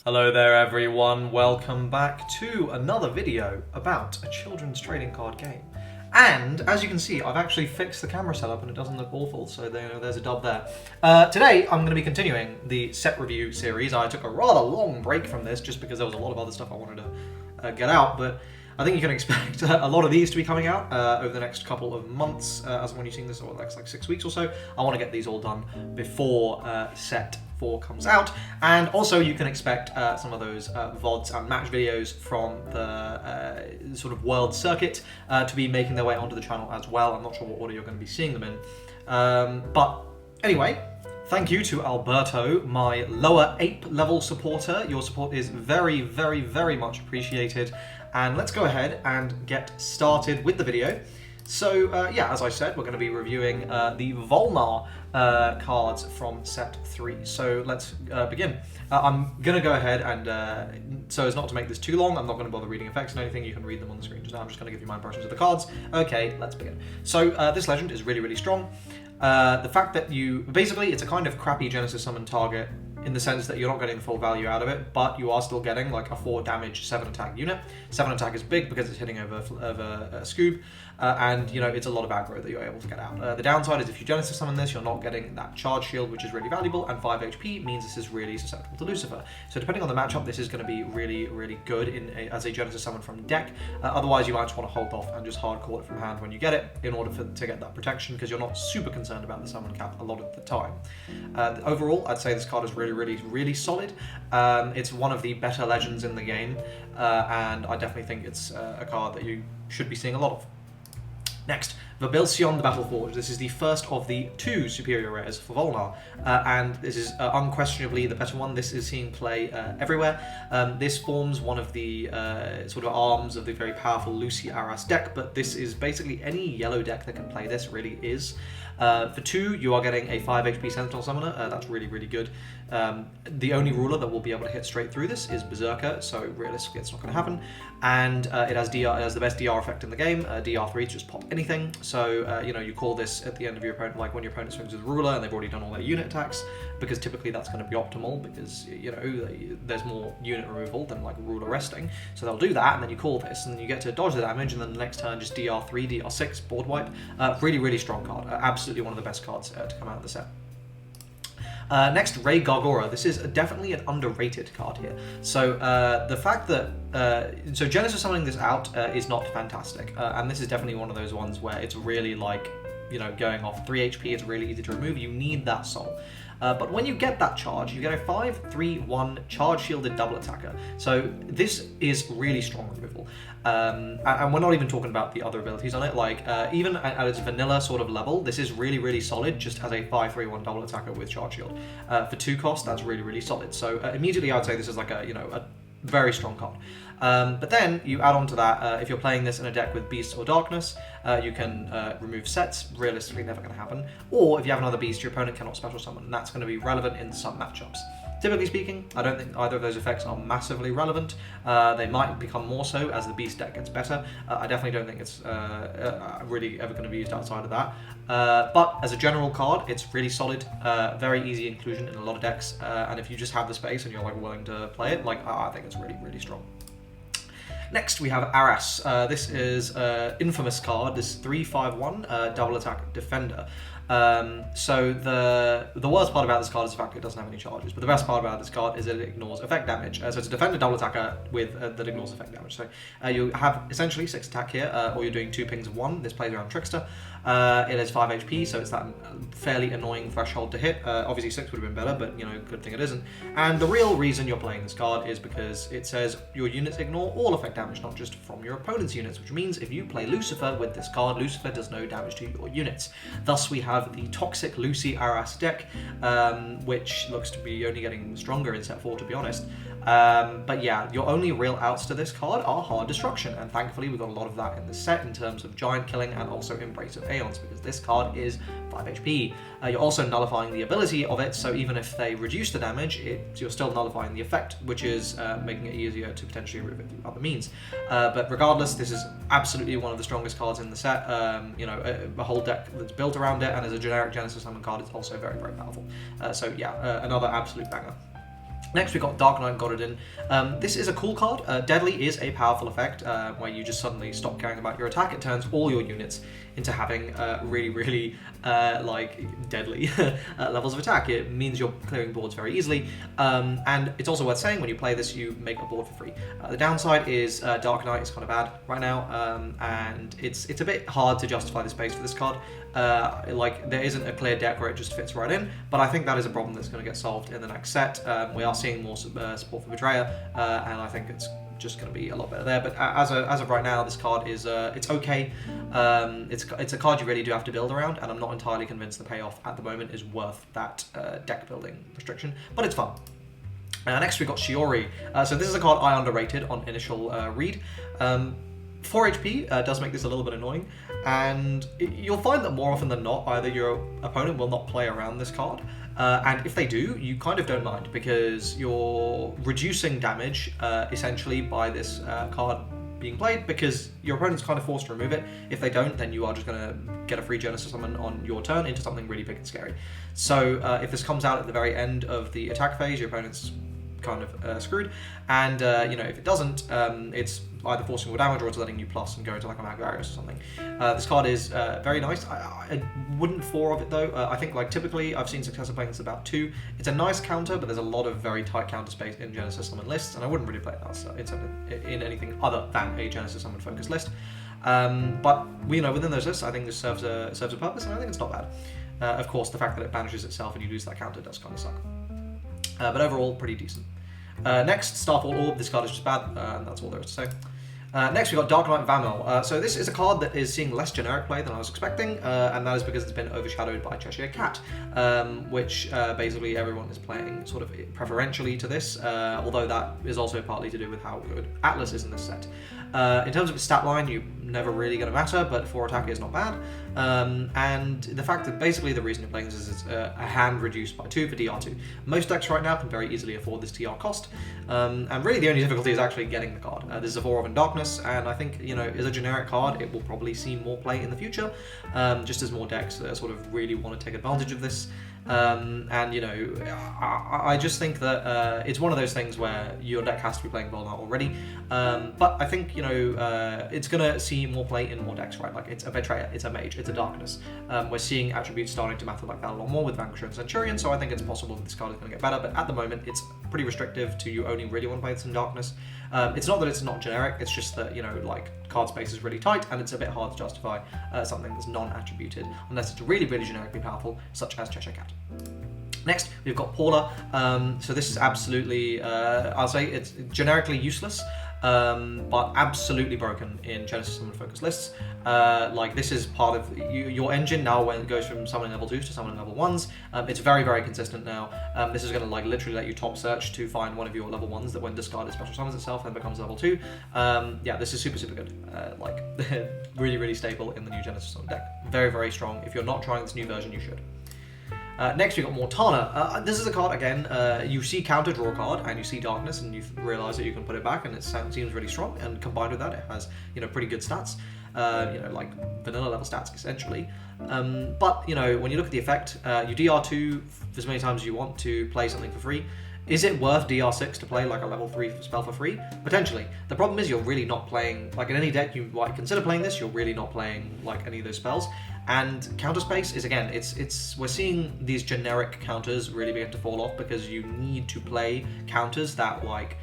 Hello there everyone, welcome back to another video about a children's trading card game. And as you can see, I've actually fixed the camera setup and it doesn't look awful, so there's a dub there. Today I'm going to be continuing the set review series. I took a rather long break from this just because there was a lot of other stuff I wanted to get out, but I think you can expect a lot of these to be coming out over the next couple of months, as when you're seeing this, or like 6 weeks or so. I want to get these all done before set 4 comes out, and also you can expect some of those VODs and match videos from the sort of world circuit to be making their way onto the channel as well. I'm not sure what order you're going to be seeing them in, but anyway, thank you to Alberto, my lower ape level supporter. Your support is very, very, very much appreciated. And let's go ahead and get started with the video. So yeah, as I said, we're going to be reviewing the Volnar cards from set 3. So let's begin. I'm going to go ahead and, so as not to make this too long, I'm not going to bother reading effects and anything. You can read them on the screen just now. I'm just going to give you my impressions of the cards. Okay, let's begin. So this legend is really, really strong. The fact that basically it's a kind of crappy Genesis summon target in the sense that you're not getting the full value out of it, but you are still getting like a 4 damage, 7 attack unit. 7 attack is big because it's hitting over Scoob, and you know, it's a lot of aggro that you're able to get out. The downside is if you Genesis summon this, you're not getting that charge shield, which is really valuable, and 5 HP means this is really susceptible to Lucifer. So depending on the matchup, this is going to be really, really good as a Genesis summon from deck. Otherwise, you might just want to hold off and just hardcore it from hand when you get it in order to get that protection, because you're not super concerned about the summon cap a lot of the time. Overall, I'd say this card is really solid. It's one of the better legends in the game, and I definitely think it's a card that you should be seeing a lot of. Next, the Belcion Battleforge. This is the first of the 2 superior rares for Volnar, and this is unquestionably the better one. This is seeing play everywhere. This forms one of the sort of arms of the very powerful Lucy Arras deck, but this is basically any yellow deck that can play this, really is. For 2, you are getting a 5 HP Sentinel Summoner. That's really, really good. The only ruler that will be able to hit straight through this is Berserker, so realistically it's not going to happen. And it has the best DR effect in the game. DR3 just pop anything. So you know, you call this at the end of your opponent, like when your opponent swings with a ruler and they've already done all their unit attacks, because typically that's going to be optimal, because you know, there's more unit removal than like ruler resting. So they'll do that, and then you call this, and then you get to dodge the damage, and then the next turn just DR3, DR6, board wipe. Really, really strong card. Absolutely one of the best cards to come out of the set. Next, Rey Gargora. This is definitely an underrated card here. So the fact that so Genesis summoning this out is not fantastic, and this is definitely one of those ones where it's really like, you know, going off 3 HP. It's really easy to remove. You need that soul. But when you get that charge, you get a 5/3/1 charge shielded double attacker. So this is really strong removal. And we're not even talking about the other abilities on it. Like even at its vanilla sort of level, this is really, really solid just as a 5/3/1 double attacker with charge shield. For 2 cost, that's really, really solid. So immediately I would say this is like a, you know, a very strong card. But then you add on to that, if you're playing this in a deck with Beast or Darkness, you can remove sets. Realistically never going to happen. Or if you have another Beast, your opponent cannot special summon, and that's going to be relevant in some matchups. Typically speaking, I don't think either of those effects are massively relevant. They might become more so as the Beast deck gets better. I definitely don't think it's really ever going to be used outside of that. But as a general card, it's really solid, very easy inclusion in a lot of decks, and if you just have the space and you're like willing to play it, like I think it's really, really strong. Next, we have Arras. This is an infamous card. This 3/5/1 double attack defender. So the worst part about this card is the fact that it doesn't have any charges, but the best part about this card is that it ignores effect damage. So it's a defender double attacker with that ignores effect damage. So you have essentially 6 attack here, or you're doing 2 pings of 1. This plays around Trickster. It has 5 HP, so it's that fairly annoying threshold to hit. Obviously 6 would have been better, but you know, good thing it isn't. And the real reason you're playing this card is because it says your units ignore all effect damage, not just from your opponent's units, which means if you play Lucifer with this card, Lucifer does no damage to your units. Thus we have the toxic Lucy Arras deck, which looks to be only getting stronger in set 4, to be honest. But yeah, your only real outs to this card are hard destruction, and thankfully we got a lot of that in the set in terms of giant killing and also Embrace of Aeons, because this card is 5 HP. You're also nullifying the ability of it, so even if they reduce the damage, you're still nullifying the effect, which is making it easier to potentially remove it through other means. But regardless, this is absolutely one of the strongest cards in the set. You know, a whole deck that's built around it, and as a generic Genesis summon card, it's also very, very powerful. So yeah, another absolute banger. Next we got Dark Knight Gododin. This is a cool card. Deadly is a powerful effect where you just suddenly stop caring about your attack. It turns all your units into having really like deadly levels of attack. It means you're clearing boards very easily, and it's also worth saying when you play this you make a board for free. The downside is Dark Knight is kind of bad right now, and it's a bit hard to justify the space for this card. Like there isn't a clear deck where it just fits right in, but I think that is a problem that's going to get solved in the next set. We are seeing more support for Betrayer, and I think it's just going to be a lot better there. But as of right now, this card is it's okay. It's a card you really do have to build around, and I'm not entirely convinced the payoff at the moment is worth that deck building restriction, but it's fun. Next we got Shiori. So this is a card I underrated on initial read. 4 HP does make this a little bit annoying, and you'll find that more often than not, either your opponent will not play around this card, and if they do, you kind of don't mind, because you're reducing damage essentially by this card being played, because your opponent's kind of forced to remove it. If they don't, then you are just going to get a free Genesis Summon on your turn into something really big and scary. So if this comes out at the very end of the attack phase, your opponent's kind of screwed, and you know, if it doesn't, it's either forcing more damage or it's letting you plus and go into like a Magvarius or something. This card is very nice. I wouldn't 4 of it though. I think like typically I've seen success of playing this about 2. It's a nice counter, but there's a lot of very tight counter space in Genesis Summon lists, and I wouldn't really play that in anything other than a Genesis Summon focused list. But you know, within those lists, I think this serves a purpose, and I think it's not bad. Of course, the fact that it banishes itself and you lose that counter does kind of suck. But overall, pretty decent. Next, Starfall Orb. This card is just bad, and that's all there is to say. Next, we got Dark Knight Vamo. So this is a card that is seeing less generic play than I was expecting, and that is because it's been overshadowed by Cheshire Cat, which basically everyone is playing sort of preferentially to this, although that is also partly to do with how good Atlas is in this set. In terms of its stat line, you're never really going to matter, but 4 attack is not bad. And the fact that basically the reason you're playing this is it's a hand reduced by 2 for DR2. Most decks right now can very easily afford this TR cost, and really the only difficulty is actually getting the card. This is a 4 of in Darkness, and I think, you know, as a generic card, it will probably see more play in the future, just as more decks sort of really want to take advantage of this. And you know, I just think that it's one of those things where your deck has to be playing Volnar already, but I think, you know, it's gonna see more play in more decks, right? Like it's a Betrayer, it's a Mage, it's a Darkness. We're seeing attributes starting to matter like that a lot more with Vanquisher and Centurion, so I think it's possible that this card is going to get better, but at the moment it's pretty restrictive to you only really want to play this in Darkness. It's not that it's not generic, it's just that, you know, like card space is really tight and it's a bit hard to justify something that's non-attributed unless it's really generically powerful, such as Cheshire Cat. Next, we've got Paula. So this is absolutely, I'll say it's generically useless, but absolutely broken in Genesis Summon focus lists. Like this is part of your engine now when it goes from summoning level 2s to summoning level 1s. It's very consistent now. This is going to like literally let you top search to find one of your level 1s that when discarded special summons itself and becomes level 2. Yeah, this is super good. Like really staple in the new Genesis Summon deck. Very strong. If you're not trying this new version, you should. Next, we've got Mortana. This is a card, again, you see counter, draw a card, and you see Darkness, and you realise that you can put it back, and it seems really strong, and combined with that, it has, you know, pretty good stats, you know, like vanilla level stats, essentially. But, you know, when you look at the effect, you DR2 as many times as you want to play something for free. Is it worth DR6 to play like a level 3 spell for free? Potentially. The problem is you're really not playing, like in any deck you might consider playing this, you're really not playing like any of those spells. And counter space is, again, we're seeing these generic counters really begin to fall off because you need to play counters that like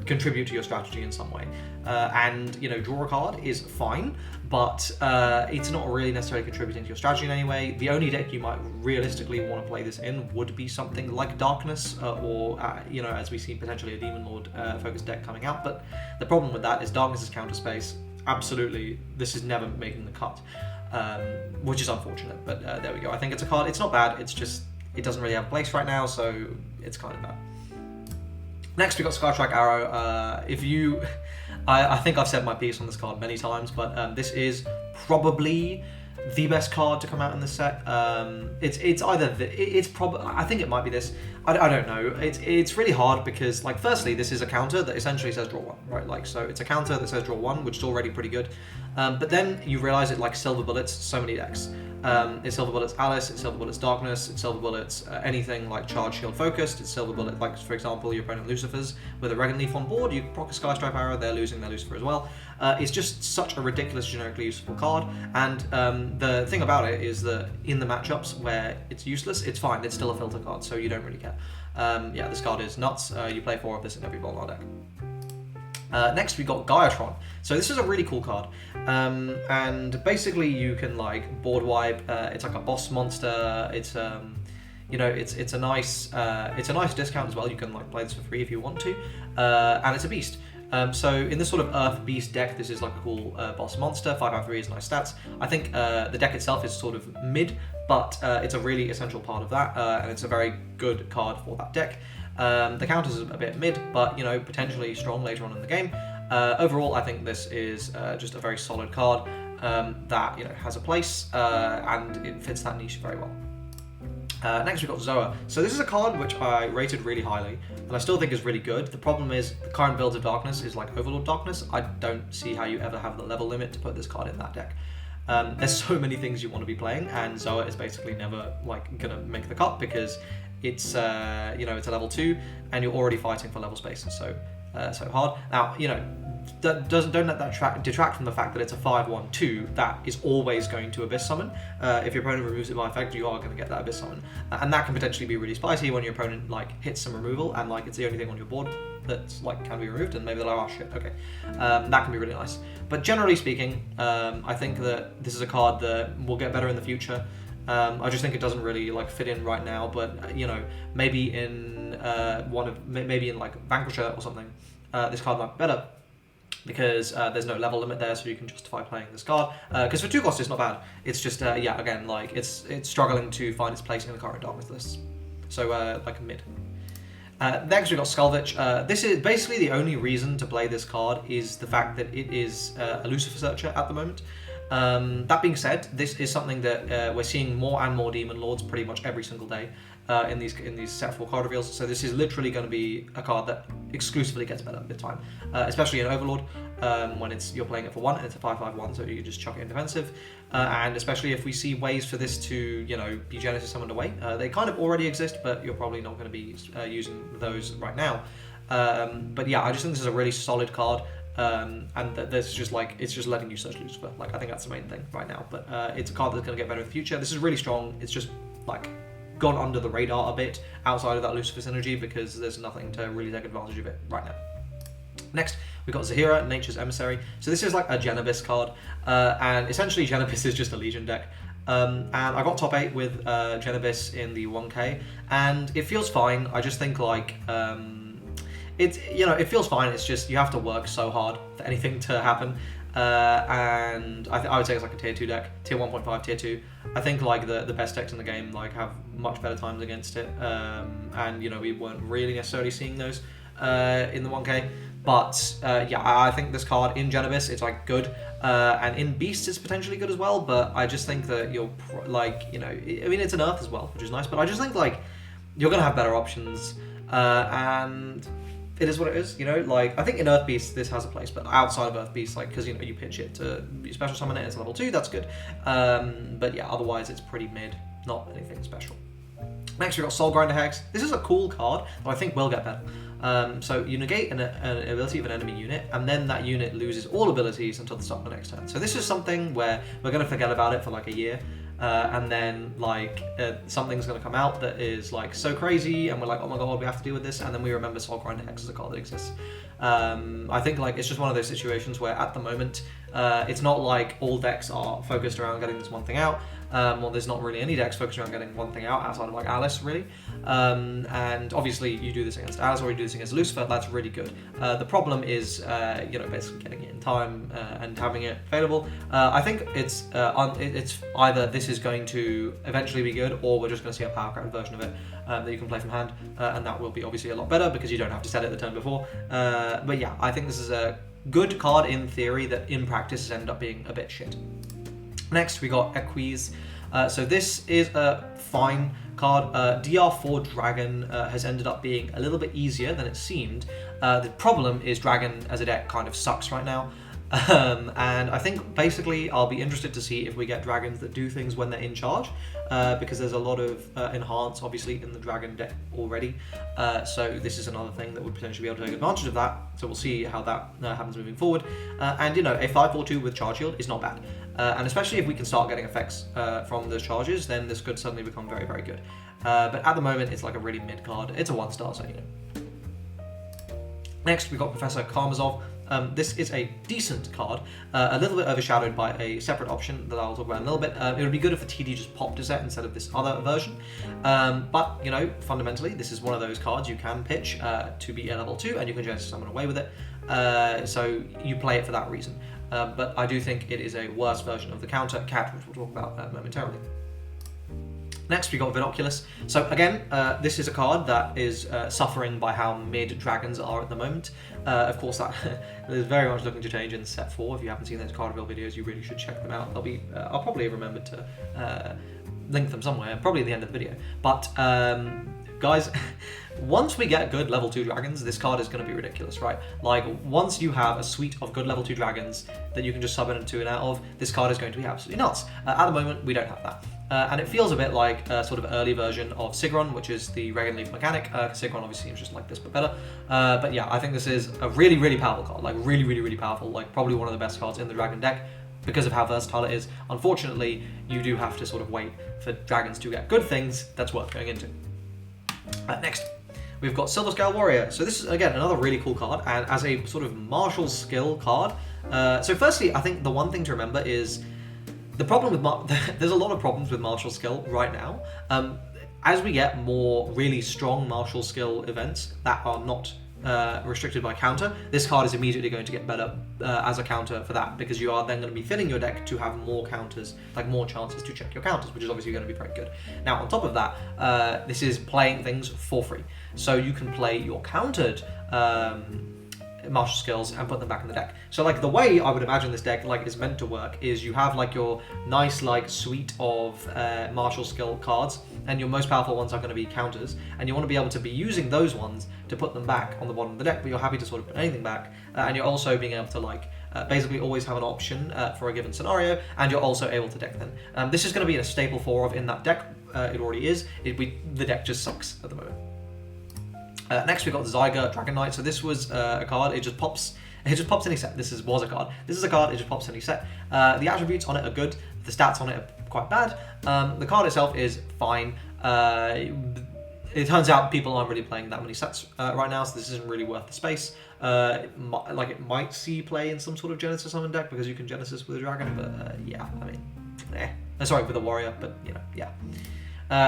contribute to your strategy in some way. And, you know, draw a card is fine, but it's not really necessarily contributing to your strategy in any way. The only deck you might realistically want to play this in would be something like Darkness, or, you know, as we see potentially a Demon Lord focused deck coming out. But the problem with that is Darkness's counter space, absolutely, this is never making the cut. Which is unfortunate, but there we go. I think it's a card, it's not bad, it's just, it doesn't really have a place right now, so it's kind of bad. Next, we've got Skystrike Arrow. I think I've said my piece on this card many times, but this is probably the best card to come out in this set. It's either, I think it might be this. I don't know. It's really hard because, like, firstly, this is a counter that essentially says draw 1, right? Like, so it's a counter that says draw 1, which is already pretty good. But then you realize it like silver bullets so many decks. It's Silver Bullet's Alice, it's Silver Bullet's Darkness, it's Silver Bullet's anything like Charge Shield focused, it's Silver Bullet, like for example, your opponent Lucifer's with a Regan Leaf on board, you proc a Sky Stripe Arrow, they're losing their Lucifer as well. It's just such a ridiculous generically useful card, and the thing about it is that in the matchups where it's useless, it's fine, it's still a filter card, so you don't really care. Yeah, this card is nuts. You play 4 of this in every Volnar deck. Next we got Gaiatron. So this is a really cool card, and basically you can like board wipe. It's like a boss monster. It's you know, it's a nice discount as well. You can like play this for free if you want to, and it's a beast. So in this sort of Earth Beast deck, this is like a cool boss monster. 5/3 is nice stats. I think the deck itself is sort of mid, but it's a really essential part of that, and it's a very good card for that deck. The counter's a bit mid, but you know, potentially strong later on in the game. Overall, I think this is just a very solid card that you know has a place, and it fits that niche very well. Next we've got Zoa. So this is a card which I rated really highly, and I still think is really good. The problem is the current builds of Darkness is like Overlord Darkness. I don't see how you ever have the level limit to put this card in that deck. There's so many things you want to be playing, and Zoa is basically never like gonna make the cut because it's you know, it's a level 2, and you're already fighting for level space, so hard. Now you know, don't let that detract from the fact that it's a 5/1/2 that is always going to Abyss Summon. If your opponent removes it by effect, you are going to get that Abyss Summon, and that can potentially be really spicy when your opponent like hits some removal and like it's the only thing on your board that's like can be removed, and maybe they're like, oh shit, okay, that can be really nice. But generally speaking, I think that this is a card that will get better in the future. I just think it doesn't really like fit in right now, but you know, maybe in maybe in like Vanquisher or something, this card might be better because there's no level limit there, so you can justify playing this card. Because for 2 costs, it's not bad. It's just yeah, again, like it's struggling to find its place in the current Darkness list. So like a mid. Next we got Skullvitch. This is basically the only reason to play this card is the fact that it is a Lucifer Searcher at the moment. That being said, this is something that we're seeing more and more Demon Lords pretty much every single day in these set 4 card reveals. So this is literally going to be a card that exclusively gets better with time, especially in Overlord when you're playing it for 1 and it's a 5/5/1, so you can just chuck it in defensive. And especially if we see ways for this to, you know, be Genesis summoned away. They kind of already exist, but you're probably not going to be using those right now. But yeah, I just think this is a really solid card. And there's just like, it's just letting you search Lucifer. Like, I think that's the main thing right now, but it's a card that's going to get better in the future. This is really strong. It's just like gone under the radar a bit outside of that Lucifer synergy because there's nothing to really take advantage of it right now. Next, we've got Sahara, Nature's Emissary. So this is like a Genibus card, and essentially Genibus is just a Legion deck. And I got top 8 with Genibus in the 1K, and it feels fine. I just think like it feels fine. It's just you have to work so hard for anything to happen. And I would say it's like a tier 2 deck, tier 1.5, tier 2. I think like the best decks in the game like have much better times against it. And you know, we weren't really necessarily seeing those in the 1K. But yeah, I think this card in Genibus, it's like good, and in Beast it's potentially good as well. But I just think that you're like, you know, I mean it's an Earth as well, which is nice. But I just think like you're gonna have better options, and it is what it is, you know. Like I think in Earth Beast this has a place, but outside of Earth Beast, like because you know you pitch it to special summon it, it's level 2, that's good. But yeah, otherwise it's pretty mid, not anything special. Next we've got Soul Grinder Hex. This is a cool card that I think will get better. So you negate an ability of an enemy unit, and then that unit loses all abilities until the start of the next turn. So this is something where we're going to forget about it for like a year, and then like something's going to come out that is like so crazy, and we're like, oh my god, we have to deal with this, and then we remember Soul Grinder Hex as a card that exists. I think like it's just one of those situations where at the moment it's not like all decks are focused around getting this one thing out. Well, there's not really any decks focused around getting one thing out outside of like Alice, really. And obviously you do this against Alice or you do this against Lucifer, that's really good. The problem is, you know, basically getting it in time and having it available. I think it's either this is going to eventually be good, or we're just going to see a power cracked version of it that you can play from hand, and that will be obviously a lot better because you don't have to set it the turn before. But yeah, I think this is a good card in theory that in practice has ended up being a bit shit. Next, we got Enquiries. So this is a fine card. DR4 Dragon has ended up being a little bit easier than it seemed. The problem is Dragon as a deck kind of sucks right now. And I think basically I'll be interested to see if we get dragons that do things when they're in charge, because there's a lot of enhance obviously in the dragon deck already. So this is another thing that would potentially be able to take advantage of that. So we'll see how that happens moving forward. And you know, a 5/4/2 with charge shield is not bad. And especially if we can start getting effects from those charges, then this could suddenly become very, very good. But at the moment, it's like a really mid card. It's a 1-star, so you know. Next, we've got Professor Karmazov. This is a decent card, a little bit overshadowed by a separate option that I'll talk about in a little bit. It would be good if the TD just popped a set instead of this other version. But, you know, fundamentally, this is one of those cards you can pitch to be a level 2, and you can just summon away with it. So you play it for that reason. But I do think it is a worse version of the counter cat, which we'll talk about momentarily. Next, we got Binoculars. So again, this is a card that is suffering by how mid dragons are at the moment. Of course, that is very much looking to change in set 4. If you haven't seen those card reveal videos, you really should check them out. They'll be, I'll probably remember to link them somewhere, probably at the end of the video. But guys, once we get good level 2 dragons, this card is going to be ridiculous, right? Like, once you have a suite of good level 2 dragons that you can just summon into and out of, this card is going to be absolutely nuts. At the moment, we don't have that. And it feels a bit like a sort of early version of Sigron, which is the Regen Leaf mechanic. Sigron obviously seems just like this, but better. But yeah, I think this is a really, really powerful card. Like, really, really, really powerful. Like, probably one of the best cards in the Dragon deck because of how versatile it is. Unfortunately, you do have to sort of wait for dragons to get good things that's worth going into. Next, we've got Silver Scale Warrior. So this is, again, another really cool card, and as a sort of martial skill card. So firstly, I think the one thing to remember is the problem with there's a lot of problems with martial skill right now. As we get more really strong martial skill events that are not restricted by counter, this card is immediately going to get better as a counter for that, because you are then going to be filling your deck to have more counters, like more chances to check your counters, which is obviously going to be very good. Now, on top of that, this is playing things for free. So you can play your countered martial skills and put them back in the deck. So like the way I would imagine this deck like is meant to work is you have like your nice like suite of martial skill cards, and your most powerful ones are going to be counters, and you want to be able to be using those ones to put them back on the bottom of the deck, but you're happy to sort of put anything back, and you're also being able to like basically always have an option for a given scenario, and you're also able to deck them. This is going to be a staple 4 of in that deck. It already is. The deck just sucks at the moment. Next we got Zeiger Dragon Knight. So this was a card. It just pops any set. Was a card. This is a card. It just pops any set. The attributes on it are good. The stats on it are quite bad. The card itself is fine. It turns out people aren't really playing that many sets right now, so this isn't really worth the space. It might see play in some sort of Genesis summon deck because you can Genesis with a dragon, but yeah, I mean, sorry, with a warrior, but you know, yeah.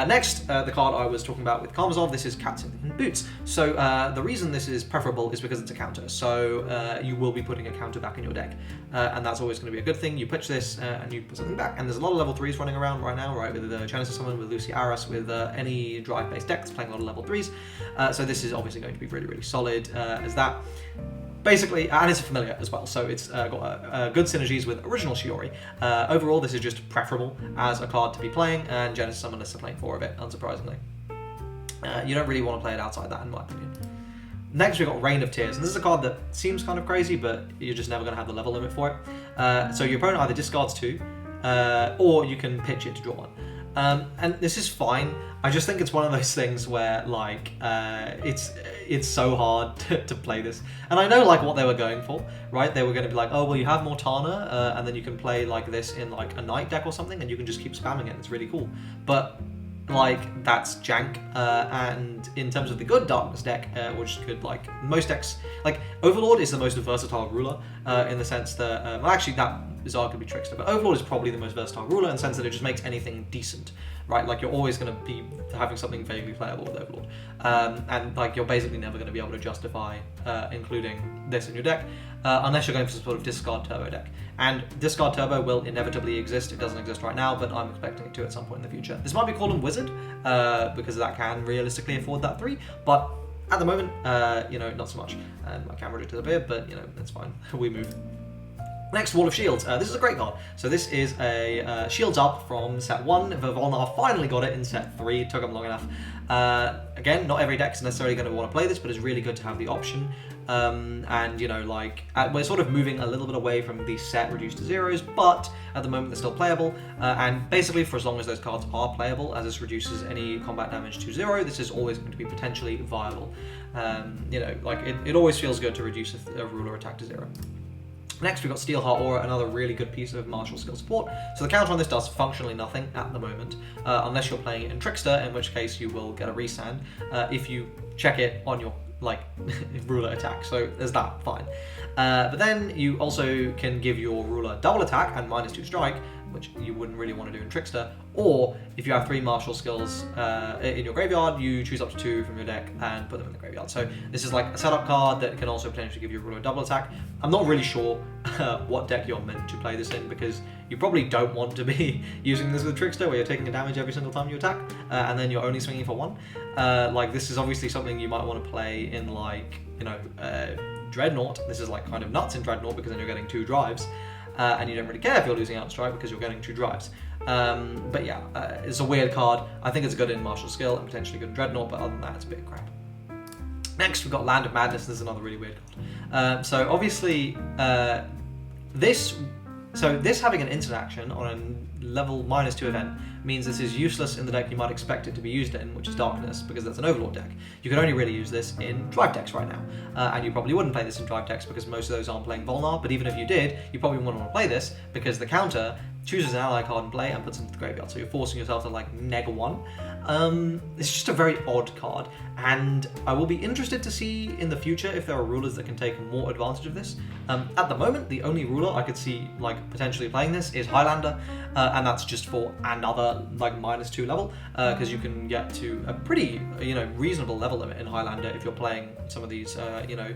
Next, the card I was talking about with Karmazov, this is Cats in Boots. So the reason this is preferable is because it's a counter. So you will be putting a counter back in your deck. And that's always going to be a good thing. You pitch this and you put something back. And there's a lot of level 3s running around right now, right? With the Genesis Summon, with Lucy Aras, with any drive-based deck that's playing a lot of level 3s. So this is obviously going to be really, really solid as that. Basically, and it's a familiar as well, so it's got good synergies with original Shiori. Overall, this is just preferable as a card to be playing, and Genesis Summonists are playing 4 of it, unsurprisingly. You don't really want to play it outside that, in my opinion. Next, we've got Reign of Tears, and this is a card that seems kind of crazy, but you're just never going to have the level limit for it. So your opponent either discards 2, or you can pitch it to draw 1. And this is fine. I just think it's one of those things where like it's so hard to play this. And I know like what they were going for, right? They were going to be like, oh well, you have Mortana, and then you can play like this in like a night deck or something, and you can just keep spamming it. It's really cool. But like that's jank. And in terms of the good Darkness deck, which could like most decks, like Overlord is the most versatile ruler in the sense that well, actually that is arguably Trickster, but Overlord is probably the most versatile ruler in the sense that it just makes anything decent, right? Like you're always going to be having something vaguely playable with Overlord, and like you're basically never going to be able to justify including this in your deck unless you're going for some sort of discard turbo deck. And discard turbo will inevitably exist. It doesn't exist right now, but I'm expecting it to at some point in the future. This might be called a Wizard because that can realistically afford that 3, but at the moment, you know, not so much. And my camera just disappeared, but you know, that's fine. We move. Next, Wall of Shields. This is a great card. So this is a Shields Up from set 1. Volnar finally got it in set 3. It took them long enough. Again, not every deck's necessarily going to want to play this, but it's really good to have the option. And, you know, like, we're sort of moving a little bit away from the set reduced to zeros, but at the moment they're still playable. And basically, for as long as those cards are playable, as this reduces any combat damage to 0, this is always going to be potentially viable. You know, like, it always feels good to reduce a ruler attack to 0. Next, we've got Steelheart Aura, another really good piece of martial skill support. So the counter on this does functionally nothing at the moment, unless you're playing it in Trickster, in which case you will get a restand if you check it on your ruler attack. So there's that, fine. But then you also can give your ruler double attack and -2 strike, which you wouldn't really want to do in Trickster. Or if you have 3 martial skills in your graveyard, you choose up to 2 from your deck and put them in the graveyard. So this is like a setup card that can also potentially give you a ruler double attack. I'm not really sure what deck you're meant to play this in, because you probably don't want to be using this with Trickster, where you're taking a damage every single time you attack, and then you're only swinging for 1. Like, this is obviously something you might want to play in, like, you know, Dreadnought. This is like kind of nuts in Dreadnought, because then you're getting 2 drives. And you don't really care if you're losing out strike, because you're getting 2 drives. But yeah, it's a weird card. I think it's good in Martial Skill and potentially good in Dreadnought, but other than that, it's a bit crap. Next, we've got Land of Madness. This is another really weird card. So obviously, this having an instant action on a level -2 event means this is useless in the deck you might expect it to be used in, which is Darkness, because that's an Overlord deck. You can only really use this in Drive decks right now, and you probably wouldn't play this in Drive decks because most of those aren't playing Volnar, but even if you did, you probably wouldn't want to play this because the counter chooses an ally card in play and puts it into the graveyard, so you're forcing yourself to, like, neg-1. It's just a very odd card, and I will be interested to see in the future if there are rulers that can take more advantage of this. At the moment, the only ruler I could see, like, potentially playing this is Highlander, and that's just for another, like, -2 level, because you can get to a pretty, you know, reasonable level limit in Highlander if you're playing some of these, you know,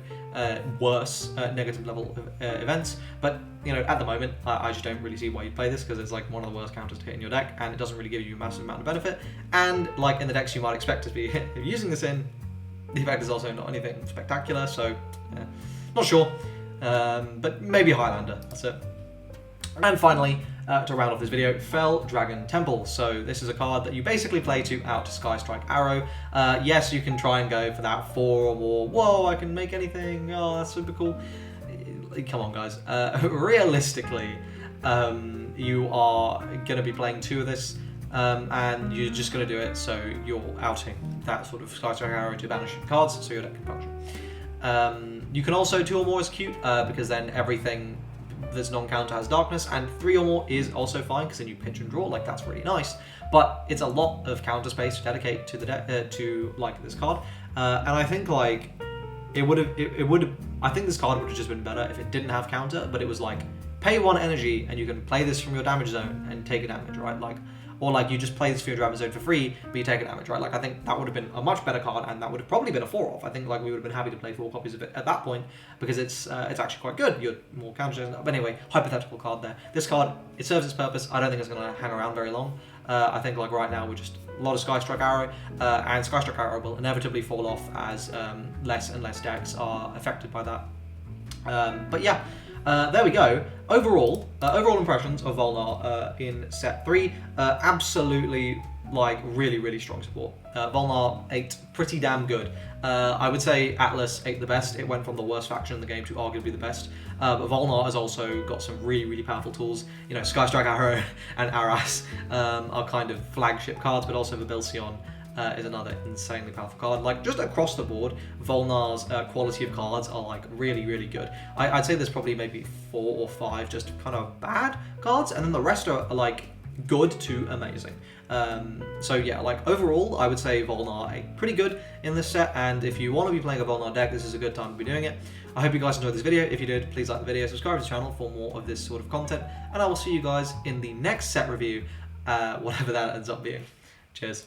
worse negative level events. But, you know, at the moment, I just don't really see why you'd play this, because it's like one of the worst counters to hit in your deck, and it doesn't really give you a massive amount of benefit. And like in the decks you might expect to be using this in, the effect is also not anything spectacular, so not sure. But maybe Highlander, that's it. And finally, to round off this video, Fell Dragon Temple. So this is a card that you basically play to out to Sky Strike Arrow. Yes, you can try and go for that 4 or more, whoa, I can make anything, oh, that's super cool. Come on, guys. Realistically, you are going to be playing 2 of this, and you're just going to do it so you're outing that sort of Sky Strike Arrow to banish cards, so your deck can function. You can also 2 or more is cute, because then everything that's non-counter has Darkness, and 3 or more is also fine, because then you pitch and draw, like, that's really nice. But it's a lot of counter space to dedicate to the deck, to, like, this card, and I think, like, I think this card would have just been better if it didn't have counter, but it was like, pay 1 energy and you can play this from your damage zone and take a damage, right? Like, or like you just play this from your damage zone for free, but you take a damage, right? Like, I think that would have been a much better card, and that would have probably been a 4-off. I think, like, we would have been happy to play 4 copies of it at that point, because it's actually quite good. You're more counter zone. But anyway, hypothetical card there. This card, it serves its purpose. I don't think it's going to hang around very long. I think, like, right now we're just a lot of Sky Strike Arrow, and Sky Strike Arrow will inevitably fall off as less and less decks are affected by that. But yeah, there we go. Overall impressions of Volnar in set 3, absolutely, like, really strong support. Volnar ate pretty damn good. I would say Atlas ate the best. It went from the worst faction in the game to arguably the best. But Volnar has also got some really powerful tools. You know, Sky Strike Arrow and Aras are kind of flagship cards, but also the Belcion is another insanely powerful card. Like, just across the board, Volnar's quality of cards are, like, really good. I'd say there's probably maybe 4 or 5 just kind of bad cards, and then the rest are like good to amazing. So yeah, like, overall, I would say Volnar ate pretty good in this set, and if you want to be playing a Volnar deck, this is a good time to be doing it. I hope you guys enjoyed this video. If you did, please like the video, subscribe to the channel for more of this sort of content, and I will see you guys in the next set review, whatever that ends up being. Cheers.